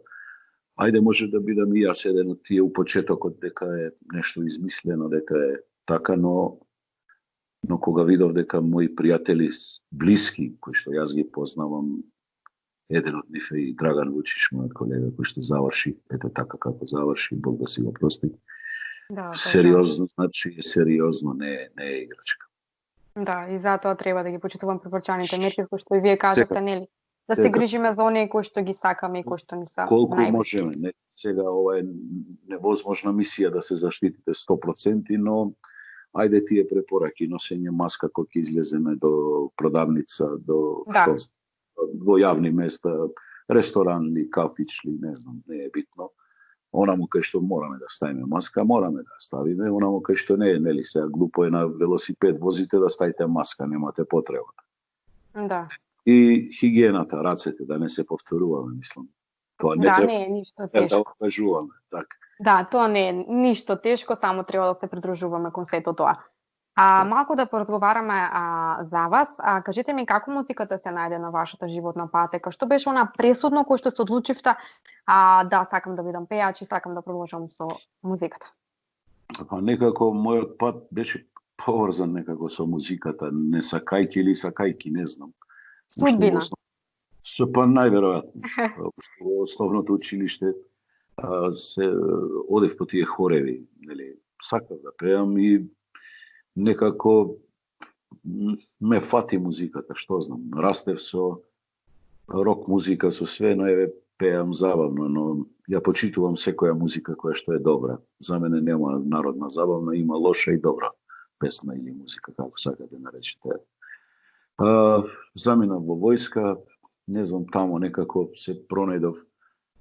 Ајде, може да бидам и јас еден од тие у почетокот дека е нешто измислено, дека е така, но кога видов дека мои пријатели блиски, кои што јас ги познавам, еден од нив е и Драган Вучич, мојот колега, кој што заврши, така како заврши, Бог да си го прости. Сериозно, значи сериозно, не е играчка. Да, и затоа треба да ги почитувам препорачаните мерки, кои што и вие кажавте, нели? Да се грижиме за оние кои што ги сакаме и кои што ни са колку можеме. Не, сега ова е невозможна мисија да се заштитите 100%, но ајде тие препораки, носење маска кога ќе излеземе до продавница, во јавни места, ресторан или кафич или не знам, не е битно. Онамо кај што мораме да ставиме маска, мораме да ставиме, онамо кај што не е, нели, сега глупо е на велосипед возите да ставите маска, немате потреба. Да. И хигиената, рацете, да не се повторуваме, мислам. Тоа не е ништо тешко. Да кажуваме, така. Да, тоа не е ништо тешко, само треба да се придружуваме кон сето тоа. Малку да поразговараме за вас. Кажете ми како музиката се најде на вашата животна патека? Што беше она пресудно кој што се одлучивте да сакам да бидам пејач и сакам да продолжам со музиката? Некако мојот пат беше поврзан некако со музиката, не сакајки или сакајки, не знам. Судбина. Па најверојатно. Во основното училиште се одев по тие хореви, нели, сакав да пеам и некако ме фати музиката, што знам. Растев со рок музика, со све, но пеам забавно, но ја почитувам секоја музика која што е добра. За мене нема народна забавна, има лоша и добра песна или музика, како сакате наречете. Заминав во војска, не знам, таму некако се пронајдов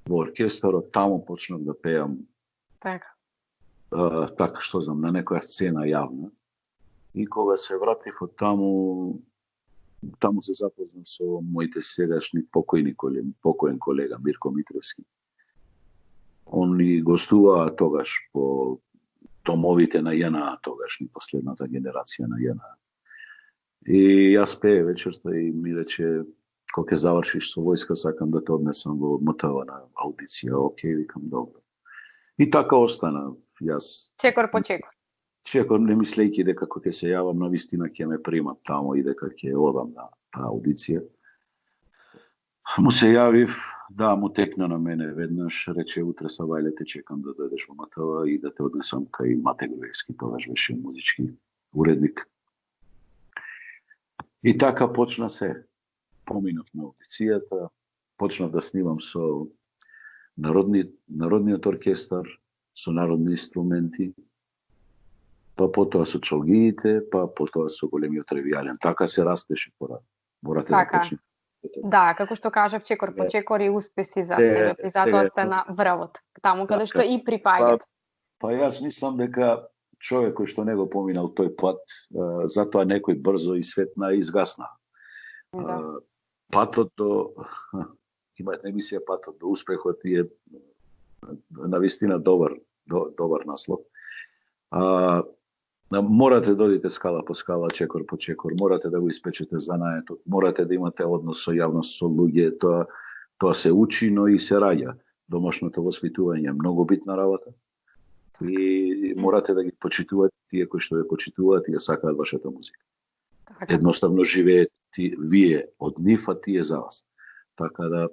во оркестарот, таму почнав да пеам. Така. Така, што знам, на некоја сцена јавна. И кога се вратив од таму се запознав со моите сегашни покоен колега Мирко Митревски. Они гостуваа тогаш по домовите на ЈНА, тогаш ни последната генерација на ЈНА. И јас пее вечерта и ми рече, кога ќе завршиш со војска, сакам да те однесам во МТВ на аудиција. Океј, викам добро. И така остана. Јас Чекор по чекор. чекор, не мислејќи дека кога ќе се јавам на вистина ќе ме примат тамо и дека ќе одам на аудиција. Му се јавив, да, му текна на мене веднаш, рече утре сабајле те чекам да дојдеш во МТВ и да те однесам кај Мате Груевски, тогаш беше музички уредник. И така почна се. Поминав на аудицијата, почнав да снимам со народниот оркестар, со народни инструменти, па потоа со чалгиите, па потоа со големиот ревијален. Така се растеше пора. Морате Така. да почнете. Да, како што кажав, чекор по чекор и успеси за себе, и затоа сте на врвот, таму каде што и припаѓат. Па јас мислам дека човек кој што не го поминал тој пат, затоа некој брзо и светна и изгасна. Да. Патот до има една емисија Патот до успехот е навистина добар наслов. Морате да одите скала по скала, чекор по чекор, морате да го испечете занаетот, морате да имате однос со јавност, со луѓе, тоа се учи, но и се раѓа. Домашното воспитување е многу битна работа и морате да ги почитувате тие кои што ја почитуваат и ја сакаат вашата музика. Така. Едноставно живеете вие од нив, а тие за вас. Така да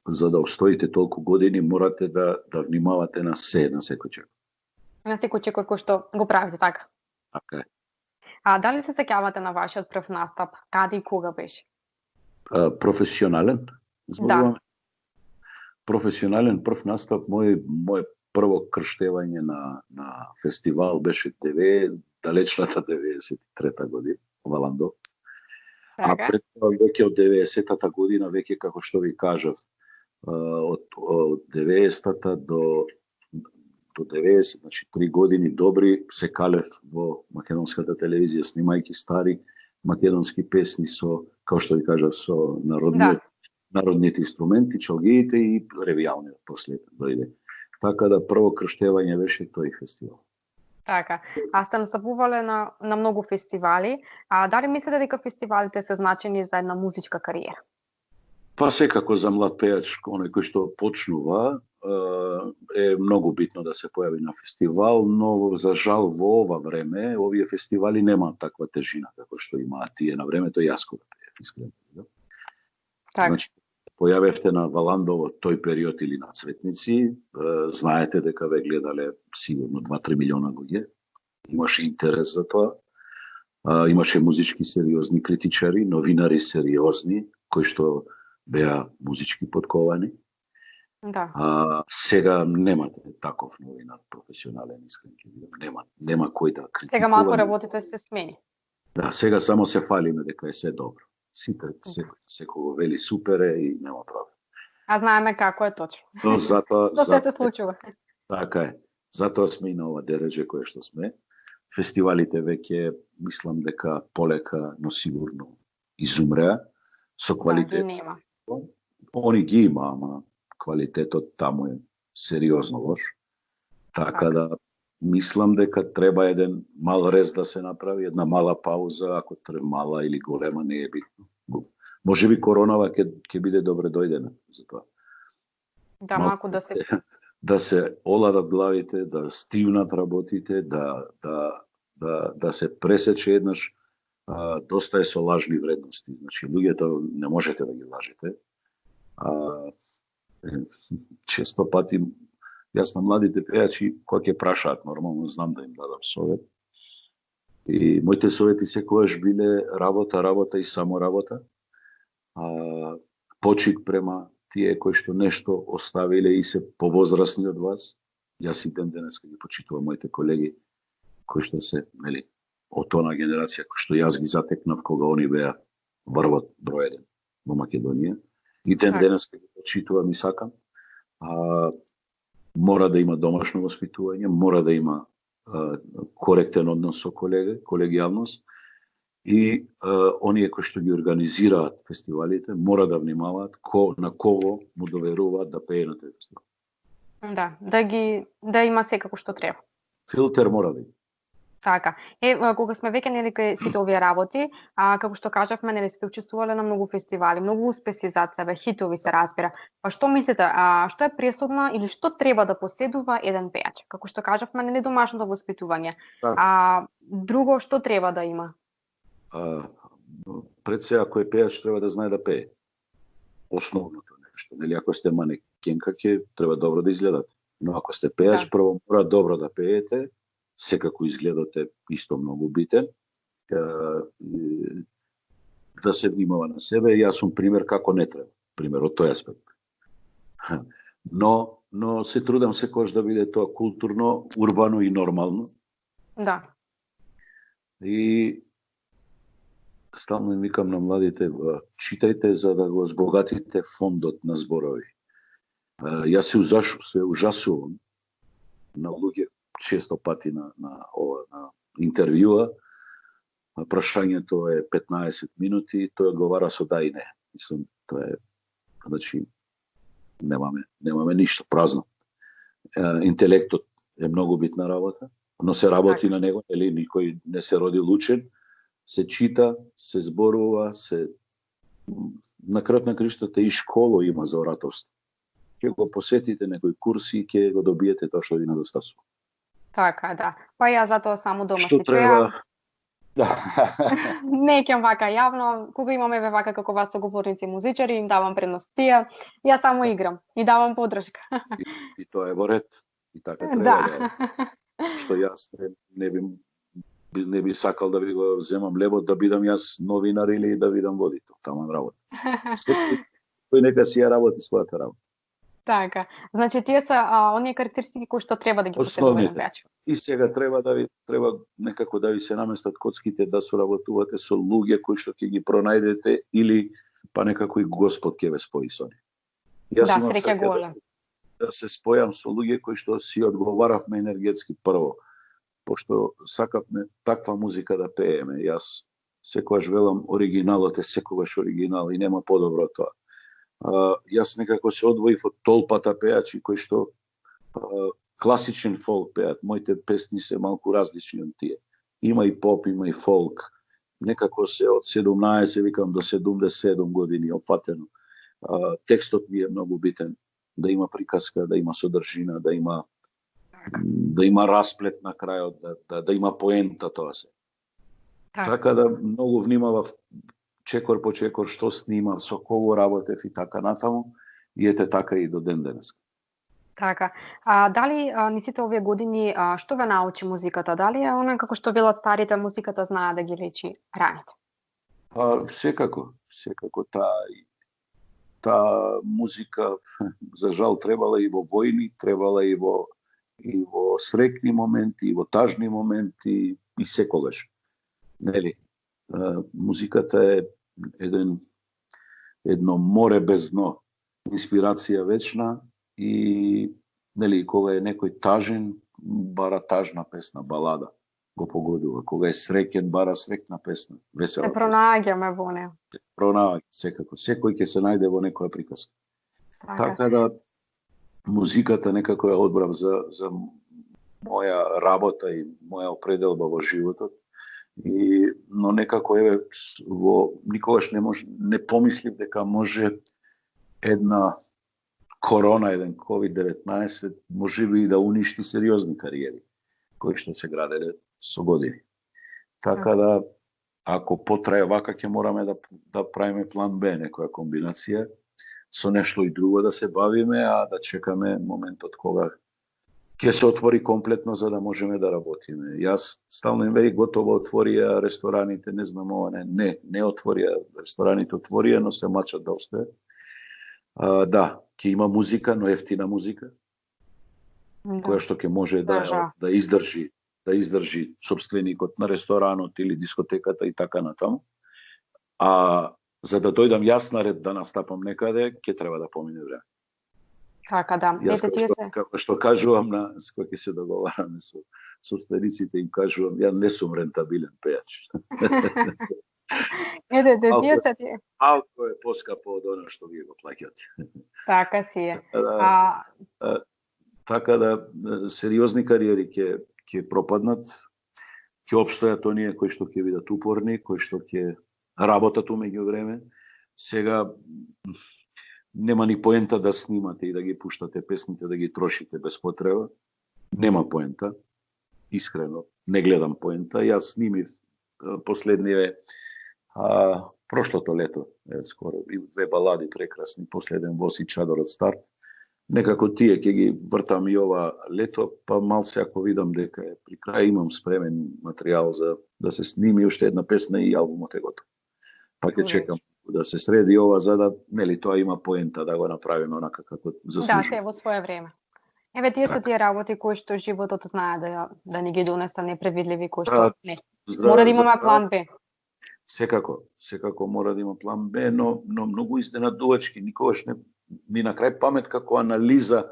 за да устоите толку години морате да внимавате на секој чекор. На секој чекор кој што го правите така. Така е. А дали се сеќавате на вашиот прв настап? Каде и кога беше? Професионален? Да. Професионален прв настап, мој прво крштевање на фестивал беше далечната 93-та година, Валандо. А пред тоа веќе од 90-та година, веќе како што ви кажав, од 90-та до 90, значи 3 години добри, се калев во македонската телевизија снимајќи стари македонски песни со, како што ви кажав, со народните инструменти, чалгиите и ревијалниот после дојде. Така да прво крштевање беше тој фестивал. Така. Аз сте настапувале на многу фестивали. А дали мислите дека фестивалите се значени за една музичка кариера? Па секако за млад пејач, оној кој што почнува, е многу битно да се појави на фестивал, но за жал во ова време овие фестивали немаат таква тежина како што имаат тие на времето јас кога пеев, искрено. Так. Значи, појавевте на Валандо во тој период или на Цветници, знаете дека ве гледале сигурно 2-3 милиона луѓе. Имаше интерес за тоа. Имаше музички сериозни критичари, новинари сериозни, кои што беа музички подковани. Да. Сега немате таков новинар професионален, искрен ќе видам. Нема кој да критикува. Сега малку работите се смени. Да, сега само се фалиме дека е се добро. Сите секој вели супер е и нема проблем. А знаеме како е точно. Но затоа се случува. Така е. Затоа сме и на ова дереже кое што сме. Фестивалите веќе мислам дека полека, но сигурно изумреа со квалитет. Нема. Они ги има, ама квалитетот таму е сериозно лош. Така да мислам дека треба еден мал рез да се направи, една мала пауза, ако треба мала или голема, не е битно. Можеби коронава ќе биде добре дојдена за тоа. Да, малку да се оладат главите, да стивнат работите, да се пресече еднаш. Доста е со лажни вредности. Значи, луѓето не можете да ги лажете. Често пати, јас на младите пејачи, кога ќе прашаат, нормално знам да им дадам совет. И моите совети секогаш биле работа и само работа. Почит према тие кои што нешто оставиле и се повозрасни од вас. Јас и ден денес ги почитувам моите колеги кои што се, нели, од тона генерација кои што јас ги затекнав кога они беа врвот број 1 во Македонија. И ден денес ги почитувам и сакам. Мора да има домашно воспитување, мора да има коректен однос со колегијалност и оние кои што ги организираат фестивалите мора да внимаваат на кого му доверуваат да пее на тој фестивал. Да, да има секако што треба. Филтер мора да има. Така. Кога сме веќе нели кај сите овие работи, како што кажавме, нели сте учествувале на многу фестивали, многу успеси зад себе, хитови се разбира. Па што мислите, што е пресудно или што треба да поседува еден пејач? Како што кажавме, нели домашното воспитување. Друго што треба да има? Пред се, ако е пејач, треба да знае да пее. Основното нешто. Нели, ако сте манекенка, ќе треба добро да изгледате. Но ако сте пејач, прво мора добро да пеете, секако изгледате исто многу битен, да се внимава на себе. Јас сум пример како не треба, пример од тој аспект. Но се трудам секогаш да биде тоа културно, урбано и нормално. Да. И стално им викам на младите, читајте за да го збогатите фондот на зборови. Јас се ужасувам на луѓе често пати на интервјуа. Прашањето е 15 минути, тој одговара со да и не. Мислам, тоа е, значи, немаме ништо, празно. Интелектот е многу битна работа, но се работи на него, или никој не се роди лучен, се чита, се зборува, на крајот на криштата и школа има за ораторство. Ќе го посетите некој курс и ќе го добиете тоа што ви недостасува. Така, да. Па ја затоа само дома што се треба... Да. Не ќам вака јавно, кога имаме вака како вас соговорници музичари, им давам предност тие, ја само играм и давам подршка. И тоа е во ред, и така треба да. Што јас не би сакал да ви го земам лебот, да бидам јас новинар или да бидам водител, таман работа. Кој нека си ја работи својата работа. Така. Значи тие се оние карактеристики кои што треба да ги поседува еден пејач. И сега треба некако да ви се наместат коцките да соработувате со луѓе кои што ќе ги пронајдете или па некако и Господ ќе ве спои со нив. Јас имам среќа голем. Да се спојам со луѓе кои што си одговаравме енергетски прво, пошто сакавме таква музика да пееме. Јас секогаш велам оригиналот е секогаш оригинал и нема подобро тоа. Јас некако се одвоив од толпата пејачи кои што класичен фолк пеат. Моите песни се малку различни од тие. Има и поп, има и фолк. Некако се од 17, викам, до 77 години опфатено. Текстот ми е многу битен. Да има приказка, да има содржина, да има расплет на крајот, да има поента тоа се. Така да многу внимавав чекор по чекор што снимав, со кого работев и така натаму, и ете така и до ден денес. Така. Дали ни сите овие години што ве научи музиката? Дали е она како што велат старите, музиката знае да ги лечи раните? Секако таа музика за жал требала и во војни, требала и во среќни моменти, и во тажни моменти, и секогаш. Нели? Музиката е едно море без дно, инспирација вечна и нели кога е некој тажен, бара тажна песна, балада го погодува. Кога е среќен, бара среќна песна, весела песна. Се пронаѓаме во неа. Пронаѓа секако. Секој ќе се најде во некоја приказка. Така да музиката некако ја одбрав за моја работа и моја определба во животот. Но некако никогаш не помислив дека може една корона, еден COVID-19 може би да уништи сериозни кариери кои што се граделе со години. Така да ако потрае вака ќе мораме да правиме план Б, некоја комбинација со нешто и друго да се бавиме, а да чекаме моментот кога ќе се отвори комплетно за да можеме да работиме. Јас стално им вели готово отворија рестораните, не знам ова не отворија рестораните, отворија, но се мачат да остае. Да, ќе има музика, но ефтина музика, која што ќе може да издржи собственикот на ресторанот или дискотеката и така натаму. А за да дојдам јас на ред да настапам некаде, ќе треба да помине време. Така да. Јас како што кажувам кога ќе се договараме со собствениците, им кажувам, ја не сум рентабилен пејач. Малку е поскапо од она што ви го плаќате. Така си е. така да сериозни кариери ќе пропаднат, ќе обстојат оние кои што ќе бидат упорни, кои што ќе работат умеѓу време. Сега нема ни поента да снимате и да ги пуштате песните, да ги трошите без потреба. Нема поента. Искрено, не гледам поента. Јас снимив последниве прошлото лето, скоро, и 2 балади прекрасни, последен Воз и чадорот стар. Некако тие ќе ги вртам и ова лето, па малце ако видам дека е при крај, имам спремен материјал за да се сними уште една песна и албумот е готов. Па ќе чекам да се среди ова, за да, нели, тоа има поента да го направиме онака како заслужува. Да, се во свое време. Еве, тие се тие работи кои што животот знае да ни ги донесе непредвидливи, кои што не. Мора да имаме план Б. Секако мора да има план Б, но многу изненадувачки, никогаш не ми на крај памет како анализа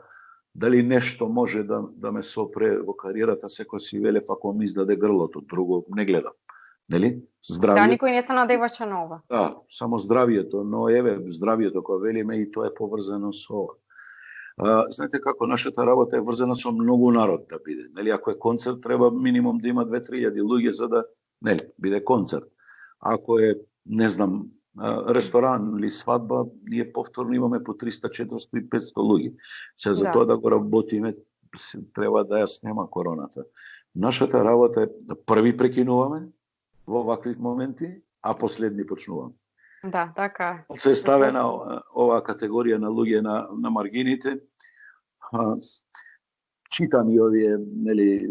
дали нешто може да ме сопре во кариерата, секој си веле ако ми издаде грлото, друго не гледам. Нели? Здравје. Да, никој не се надеваше на ова. Да, само здравието, но еве здравието кога велиме и тоа е поврзано со ова. Знаете како нашата работа е врзана со многу народ да биде. Нели, ако е концерт треба минимум да има 2-3 луѓе за да, нели, биде концерт. Ако е, не знам, ресторан или свадба, ние повторно имаме по 300, 400 и 500 луѓе. Се за тоа да го работиме треба да ја снема короната. Нашата работа е да први прекинуваме во вакви моменти, а последни почнуваме. Да, така е. Се ставена оваа категорија на луѓе на маргините. Читам и овие, нели,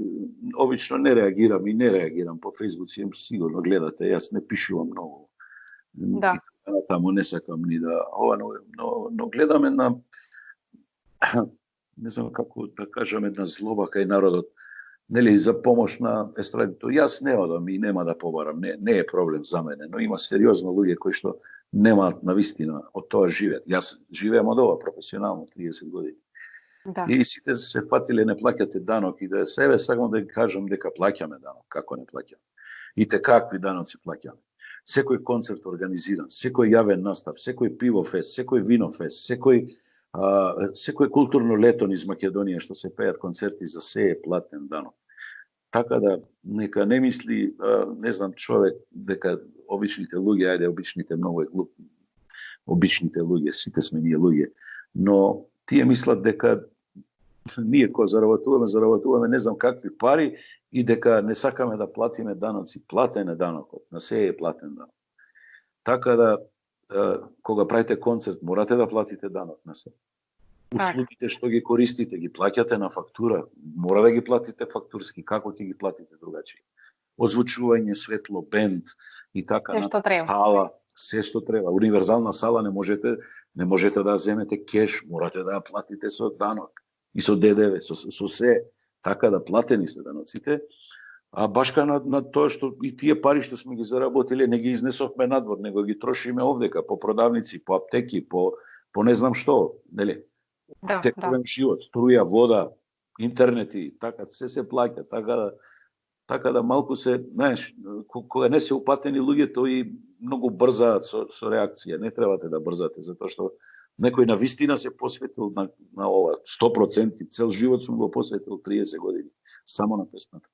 обично не реагирам по Facebook, им сигурно гледате, јас не пишувам многу. Да. Таму не сакам ни да ова, но гледаме на не знам како да кажам, една злоба кај народот, нели, за помош на естрадито. Јас не одам и нема да побарам, не е проблем за мене, но има сериозно луѓе кои што немаат навистина од тоа живеат. Јас живеам од ова професионално 30 години. Да. И сите се фатиле не плаќате данок и да себе сакам да кажам дека плаќаме данок, како не плаќаме. И те какви даноци плаќаме. Секој концерт организиран, секој јавен настап, секој пивофест, секој винофест, секој културно лето низ Македонија што се пеат концерти, за се е платен данок. Така да нека не мисли, не знам, човек дека обичните луѓе, ајде обичните многу е глуп. Обичните луѓе, сите сме ние луѓе, но тие мислат дека ние кога заработуваме не знам какви пари и дека не сакаме да платиме даноци. Платен е данокот, на се е платен данок. Така да кога правите концерт, морате да платите данок на се. Услугите што ги користите, ги плаќате на фактура, мора да ги платите фактурски, како ќе ги платите другачи. Озвучување, светло, бенд и така на сала, се што треба. Универзална сала не можете да земете кеш, морате да ја платите со данок и со ДДВ, со се, така да платени се даноците. А башка на тоа што и тие пари што сме ги заработиле не ги изнесовме надвор, него ги трошиме овдека по продавници, по аптеки, по не знам што, нели? Тековен живот, струја, вода, интернети, така се плаќа, така да малку се, знаеш, кога не се упатени луѓето и многу брзаат со реакција, не требате да брзате, затоа што некој на вистина се посветил на ова 100%, цел живот сум го посветил 30 години само на песната.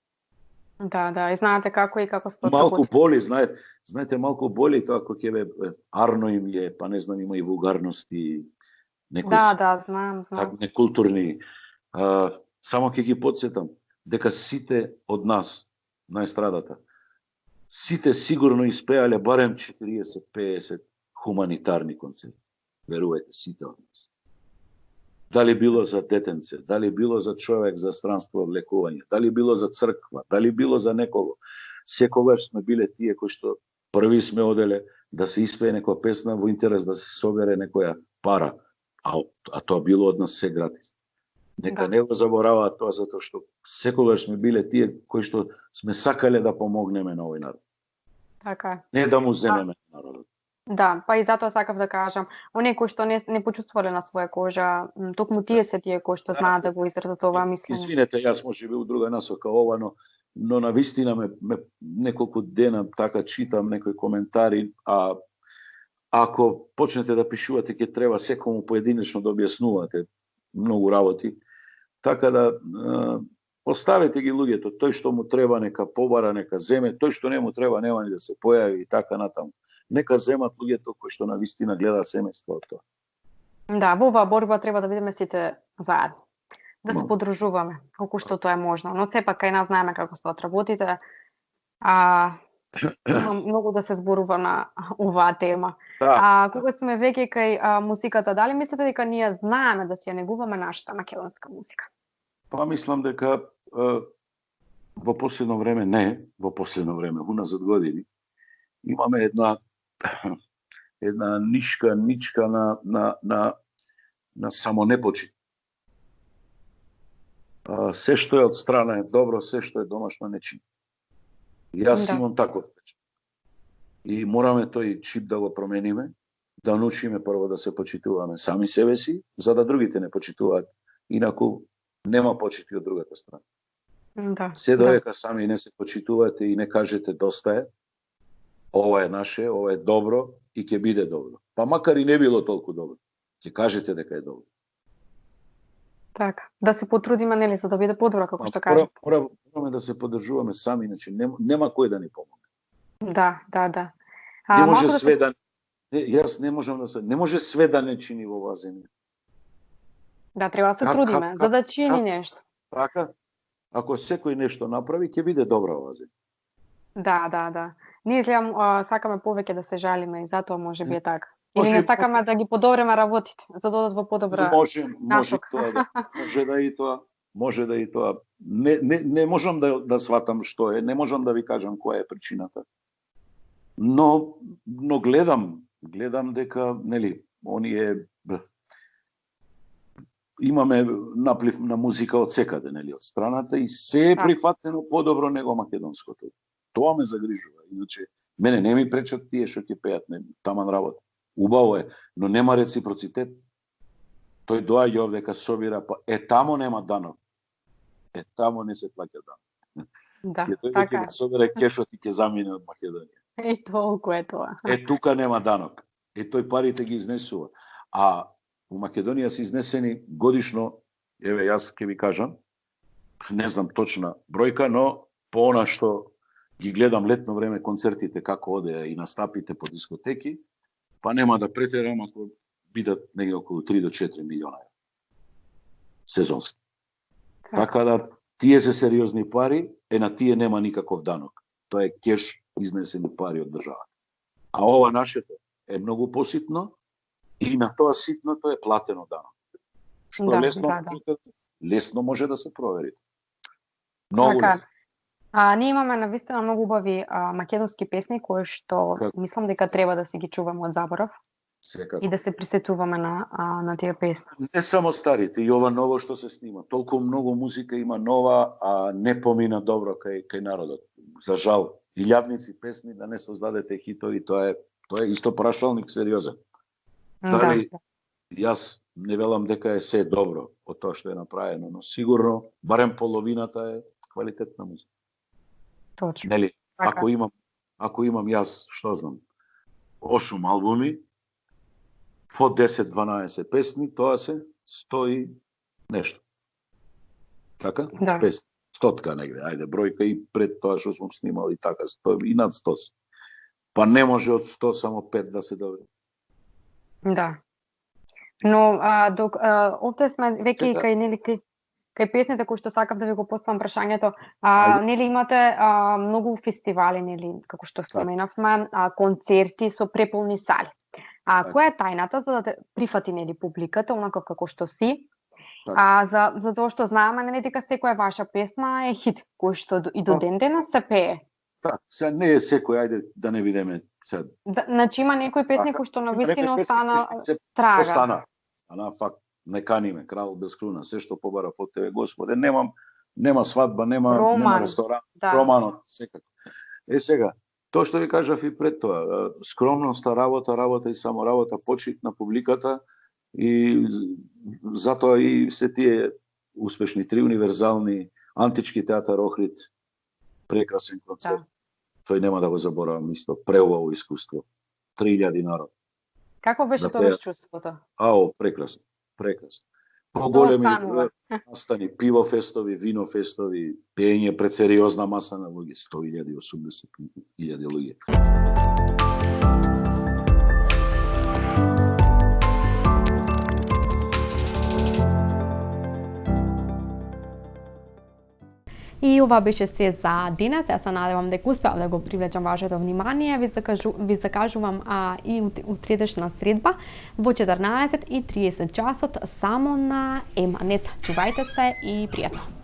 Да, и знаете како и како спорт. Малку боли, знаете, малку боли тоа кога ќе арно им е, па не знам, има и вулгарности, знам. Так некултурни. Само ќе ги подсетам дека сите од нас на естрадата, сите сигурно испеале барем 40-50 хуманитарни концерти. Верувајте, сите од нас. Дали било за детенце, дали било за човек за странство лекување, дали било за црква, дали било за некого. Секогаш сме биле тие кои што први сме оделе да се испее некоја песна во интерес да се собере некоја пара. А тоа било од нас се гратис. Нека не го забораваат тоа, затоа што секогаш сме биле тие кои што сме сакале да помогнеме на овој народ. Така. Не да му земеме народот. Да, па и затоа сакав да кажам, оние кои што не почувствувале на своја кожа, токму тие се тие кои што знаат да го изразат ова мислење. Извинете, јас може би у друга насока ова, но на вистина ме неколку дена така читам некои коментари, а ако почнете да пишувате, ќе треба секому поединечно да објаснувате многу работи. Така да оставете ги луѓето, тој што му треба нека побара, нека земе, тој што не му треба нема ни да се појави и така натаму. Нека земат луѓето кои што на вистина гледаат семејство од тоа. Да, во оваа борба треба да бидеме сите заедно. Да се Мало. подружуваме, колку што тоа е можно. Но сепак кај нас знаеме како стоат работите. Има многу да се зборува на оваа тема. Да. Кога сме веќе кај музиката, дали мислите дека ние знаеме да си ја негуваме нашата македонска музика? Па мислам дека во последно време уназад години, имаме една нишка на самонепочит. Се што е од страна е добро, се што е домашно не чини. Јас Да. имам таков впечат. И мораме тој чип да го промениме, да научиме прво да се почитуваме сами себе си, за да другите не почитуваат. Инаку нема почит и од другата страна. Да. Се додека сами не се почитувате и не кажете доста е, ова е наше, ова е добро и ќе биде добро. Па макар и не било толку добро, ќе кажете дека е добро. Така, да се потрудиме, нели, за да биде подобро, како што кажа. Мораме да се поддржуваме сами, значи нема кој да ни помогне. Да. Не може малку све да јас не можам да се не може све да не чини во оваа земја. Да, треба да се трудиме, за да чини нешто. Така, ако секој нешто направи, ќе биде добра оваа земја. Да. Ние гледам, сакаме повеќе да се жалиме и затоа може би е така. Или Може- не сакаме да ги подобриме работите, за да одат во подобра Може насока. тоа да, може да и тоа. Не можам да сватам што е, не можам да ви кажам која е причината. Но гледам дека, нели, имаме наплив на музика од секаде, нели, од страната и се е прифатено подобро него македонското. Тоа ме загрижува. Иначе мене не ми пречат тие што ќе пеат таман работа. Убаво е, но нема реципроцитет. Тој доаѓа овдека собира, па тамо нема данок. Тамо не се плаќа данок. Да, Ќе дојде така ќе е. собира кешот и ќе замине од Македонија. И толку е тоа. Тука нема данок. Тој парите ги изнесува. А у Македонија се изнесени годишно, јас ќе ви кажам, не знам точна бројка, но по она што ги гледам летно време концертите како одеа и настапите по дискотеки, па нема да претерам ако бидат негде околу 3 до 4 милиона сезонски. Така да тие се сериозни пари, на тие нема никаков данок. Тоа е кеш изнесени пари од државата. А ова нашето е многу поситно и на тоа ситното е платено данок. Што лесно може да се провери. Многу лесно. Ние имаме навистина многу убави македонски песни кои што мислам дека треба да си ги чуваме од заборав. Секако. И да се присетуваме на тие песни. Не само старите, и ова ново што се снима. Толку многу музика има нова, а не помина добро кај народот. За жал, илјадници песни да не создадете хитови, тоа е исто прашалник сериозен. Дали јас не велам дека е се добро од тоа што е направено, но сигурно барем половината е квалитетна музика. Точно. Нели, ако имам јас, што знам, 8 албуми, по 10-12 песни, тоа се 100 и нешто. Така? Да. Песни. 100 негде, ајде, бројка и пред тоа што сум снимал и така, 100, и над 100. Па не може од 100 само 5 да се добри. Да. Но овде сме веќе кај песните кои што сакам да ви го поставам прашањето. Нели имате многу фестивали, нели, како што споменавме, концерти со преполни сали. Која е тајната за да те прифати, нели, публиката, онака како што си? За тоа што знаеме, нели, дека секоја ваша песна е хит, кој што и до ден денес се пее. Сега не е секој, ајде да не бидеме сега. Значи има некои песни кои што навистина остана трага. Остана факт, не каниме, крал без круна, се што побарав од тебе, Господе, нема свадба, нема ресторан, романот, секако. Сега, тоа што ви кажав и пред тоа, скромноста, работа и само работа, почит на публиката и затоа и се тие успешни 3 универзални, Антички театар Охрид, прекрасен концерт. Тој нема да го заборавам исто, преубаво искуство. 3000 народ. Како беше тоа чувството? Прекрасно. поголеми станува. настани, пивофестови, винофестови, пење пред сериозна маса на луѓе, 100.000, 80.000 луѓе. И ова беше се за денес. Јас се надевам дека успеав да го привлечам вашето внимание. Ви закажувам и утредешна средба во 14:30 часот само на Ема.нет. Чувајте се и пријатно.